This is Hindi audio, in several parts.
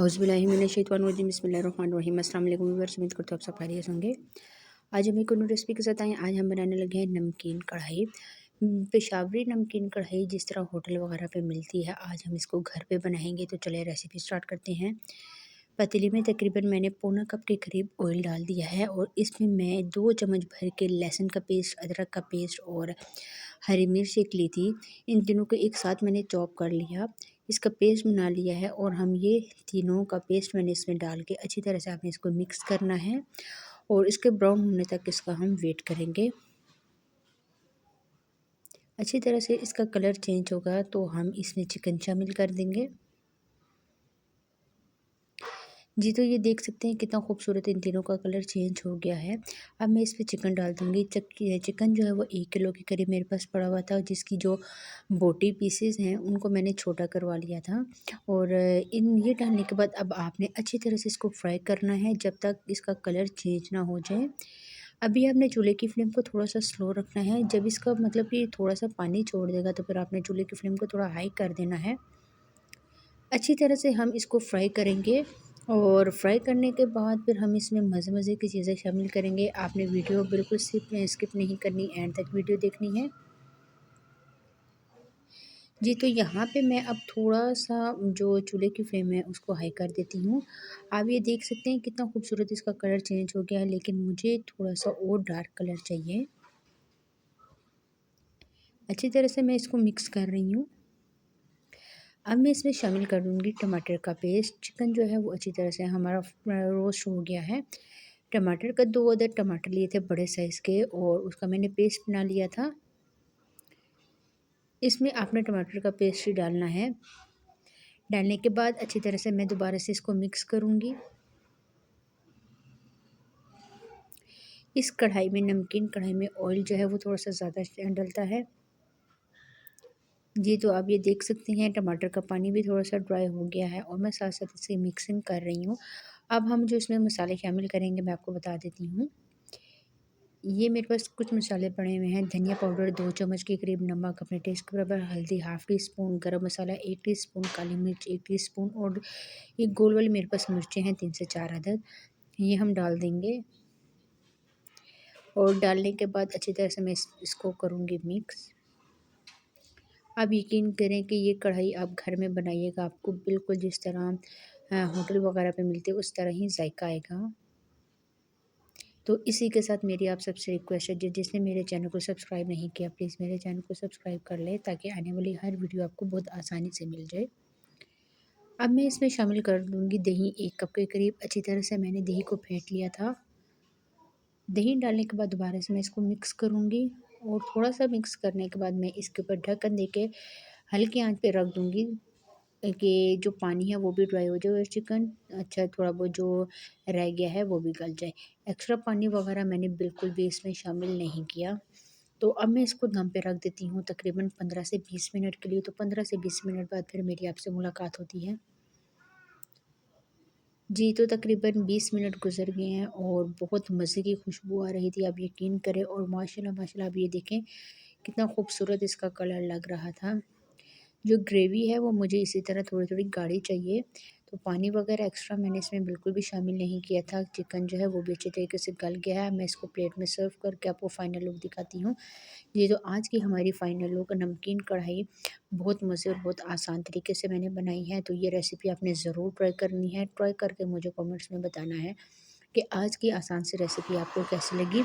औज़ुबिल्लाहिमिनश्शैतानिर्रजीम बिस्मिल्लाहिर्रहमानिर्रहीम। अस्सलाम वालेकुम व्यूअर्स, उम्मीद करता हूँ आप सब खैरियत होंगे। आज हम एक न्यू रेसिपी के साथ आए हैं। आज हम बनाने लगे हैं नमकीन कढ़ाई। पेशावरी नमकीन कढ़ाई जिस तरह होटल वगैरह पे मिलती है, आज हम इसको घर पे बनाएंगे। तो चलिए रेसिपी स्टार्ट करते हैं। पतीले में तकरीबन मैंने पौना कप के करीब ऑयल डाल दिया है और इसमें मैं 2 चम्मच भर के लहसुन का पेस्ट, अदरक का पेस्ट और हरी मिर्च एक ली थी। इन तीनों को एक साथ मैंने चॉप कर लिया, इसका पेस्ट बना लिया है और हम ये तीनों का पेस्ट मैंने इसमें डाल के अच्छी तरह से आपने इसको मिक्स करना है और इसके ब्राउन होने तक इसका हम वेट करेंगे। अच्छी तरह से इसका कलर चेंज होगा तो हम इसमें चिकन शामिल कर देंगे। जी, तो ये देख सकते हैं कितना खूबसूरत इन तीनों का कलर चेंज हो गया है। अब मैं इस पे चिकन डाल दूँगी। चिकन जो है वो 1 किलो के करीब मेरे पास पड़ा हुआ था, जिसकी जो बोटी पीसेस हैं उनको मैंने छोटा करवा लिया था। और इन ये डालने के बाद अब आपने अच्छी तरह से इसको फ्राई करना है जब तक इसका कलर चेंज ना हो जाए। अभी आपने चूल्हे की फ्लेम को थोड़ा-सा स्लो रखना है। जब इसका मतलब कि थोड़ा-सा पानी छोड़ देगा तो फिर आपने चूल्हे की फ्लेम को थोड़ा हाई कर देना है। अच्छी तरह से हम इसको फ्राई करेंगे और फ्राई करने के बाद फिर हम इसमें मज़े-मज़े की चीज़ें शामिल करेंगे। आपने वीडियो बिल्कुल स्किप नहीं करनी, एंड तक वीडियो देखनी है। जी, तो यहाँ पे मैं अब थोड़ा-सा जो चूल्हे की फ्लेम है उसको हाई कर देती हूँ। आप ये देख सकते हैं कितना खूबसूरत इसका कलर चेंज हो गया है, लेकिन मुझे थोड़ा-सा और डार्क कलर चाहिए। अच्छी तरह से मैं इसको मिक्स कर रही हूँ। अब मैं इसमें शामिल कर दूँगी टमाटर का पेस्ट। चिकन जो है वो अच्छी तरह से हमारा रोस्ट हो गया है। टमाटर का 2 अदद टमाटर लिए थे बड़े साइज़ के और उसका मैंने पेस्ट बना लिया था। इसमें आपने टमाटर का पेस्ट ही डालना है। डालने के बाद अच्छी तरह से मैं दोबारा से इसको मिक्स करूँगी। इस कढ़ाई में, नमकीन कढ़ाई में ऑयल जो है वो थोड़ा-सा ज़्यादा डलता है। जी, तो आप ये देख सकते हैं टमाटर का पानी भी थोड़ा-सा ड्राई हो गया है और मैं साथ-साथ इसे मिक्सिंग कर रही हूँ। अब हम जो इसमें मसाले शामिल करेंगे मैं आपको बता देती हूँ। ये मेरे पास कुछ मसाले पड़े हुए हैं। धनिया पाउडर 2 चम्मच के करीब, नमक अपने टेस्ट के बराबर, हल्दी हाफ़ टी स्पून, गरम मसाला 1 टीस्पून, काली मिर्च 1 टीस्पून और ये गोल वाली मेरे पास मिर्चें हैं 3 से 4 अदद, ये हम डाल देंगे। और डालने के बाद अच्छी तरह से मैं इसको करूँगी मिक्स। आप यकीन करें कि ये कढ़ाई आप घर में बनाइएगा, आपको बिल्कुल जिस तरह होटल वगैरह पे मिलती है उस तरह ही जायका आएगा। तो इसी के साथ मेरी आप सबसे रिक्वेस्ट है, जिसने मेरे चैनल को सब्सक्राइब नहीं किया प्लीज़ मेरे चैनल को सब्सक्राइब कर लें, ताकि आने वाली हर वीडियो आपको बहुत आसानी से मिल जाए। अब मैं इसमें शामिल कर दूँगी दही 1 कप के करीब। अच्छी तरह से मैंने दही को फेंट लिया था। दही डालने के बाद दोबारा से मैं इसको मिक्स करूँगी और थोड़ा-सा मिक्स करने के बाद मैं इसके ऊपर ढक्कन देके हल्की आँच पे रख दूँगी कि जो पानी है वो भी ड्राई हो जाए और चिकन अच्छा थोड़ा बहुत जो रह गया है वो भी गल जाए। एक्स्ट्रा पानी वगैरह मैंने बिल्कुल भी इसमें शामिल नहीं किया। तो अब मैं इसको दम पे रख देती हूँ तकरीबन 15 से 20 मिनट के लिए। तो 15 से 20 मिनट बाद फिर मेरी आपसे मुलाकात होती है। जी, तो तकरीबन 20 मिनट गुज़र गए हैं और बहुत मज़े की खुशबू आ रही थी, आप यकीन करें। और माशाल्लाह माशाल्लाह आप ये देखें कितना खूबसूरत इसका कलर लग रहा था। जो ग्रेवी है वो मुझे इसी तरह थोड़ी-थोड़ी गाढ़ी चाहिए, तो पानी वगैरह एक्स्ट्रा मैंने इसमें बिल्कुल भी शामिल नहीं किया था। चिकन जो है वो भी अच्छे तरीके से गल गया है। मैं इसको प्लेट में सर्व करके आपको फाइनल लुक दिखाती हूँ। ये जो आज की हमारी फाइनल लुक नमकीन कढ़ाई बहुत मज़े और बहुत आसान तरीके से मैंने बनाई है। तो ये रेसिपी आपने ज़रूर ट्राई करनी है। ट्राई करके मुझे कमेंट्स में बताना है कि आज की आसान सी रेसिपी आपको कैसी लगी।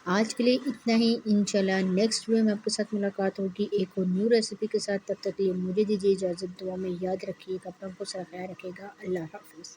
आज के लिए इतना ही, इंशाल्लाह नेक्स्ट वीडियो में आपके साथ मुलाकात होगी एक और न्यू रेसिपी के साथ। तब तक के लिए मुझे दीजिए इजाज़त। दुआ में याद रखिएगा, अपना बहुत सारा ख्याल रखिएगा। अल्लाह हाफ़िज़।